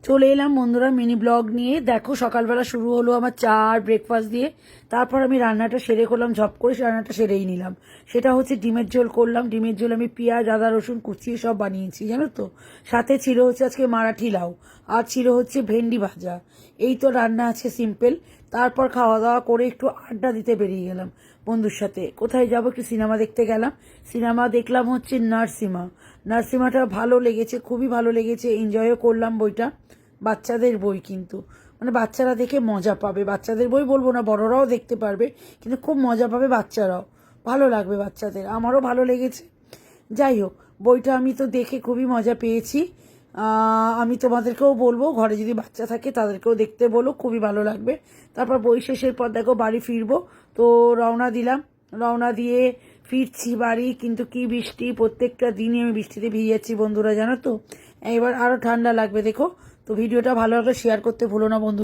চলে এলাম বন্ধুরা মিনি ব্লগ নিয়ে। দেখো সকালবেলা শুরু হলো আমার চা আর ব্রেকফাস্ট দিয়ে। তারপর আমি রান্নাটা সেরে করলাম, ঝপ করে রান্নাটা সেরেই নিলাম। সেটা হচ্ছে ডিমের ঝোল করলাম। ডিমের ঝোল আমি পেঁয়াজ আদা রসুন কুচিয়ে সব বানিয়েছি জানো তো। সাথে ছিল হচ্ছে আজকে মারাঠি লাউ, আর ছিল হচ্ছে ভেন্ডি ভাজা। এই তো রান্না আছে সিম্পল। তারপর খাওয়া দাওয়া করে একটু আড্ডা দিতে বেরিয়ে গেলাম বন্ধুর সাথে। কোথায় যাব? একটু সিনেমা দেখতে গেলাম। সিনেমা দেখলাম হচ্ছে নার্সিমা। নার্সিমাটা ভালো লেগেছে, খুবই ভালো লেগেছে, এনজয়ও করলাম বইটা। বাচ্চাদের বই কিন্তু, মানে বাচ্চারা দেখে মজা পাবে। বাচ্চাদের বই বলবো না, বড়রাও দেখতে পারবে, কিন্তু খুব মজা পাবে বাচ্চারাও। ভালো লাগবে বাচ্চাদের, আমারও ভালো লেগেছে। যাই হোক, বইটা আমি তো দেখে খুবই মজা পেয়েছি। আমি তোমাদেরকেও বলবো, ঘরে যদি বাচ্চা থাকে তাদেরকেও দেখতে বলো, খুবই ভালো লাগবে। তারপর বই শেষের পর দেখো বাড়ি ফিরবো, তো রওনা দিলাম। রওনা দিয়ে ফিরছি বাড়ি, কিন্তু কি বৃষ্টি! প্রত্যেকটা দিনই আমি বৃষ্টিতে ভিজে যাচ্ছি বন্ধুরা, জানো তো। এবার আরও ঠান্ডা লাগবে দেখো। তো ভিডিওটা ভালো লাগলে শেয়ার করতে ভুলো না বন্ধু।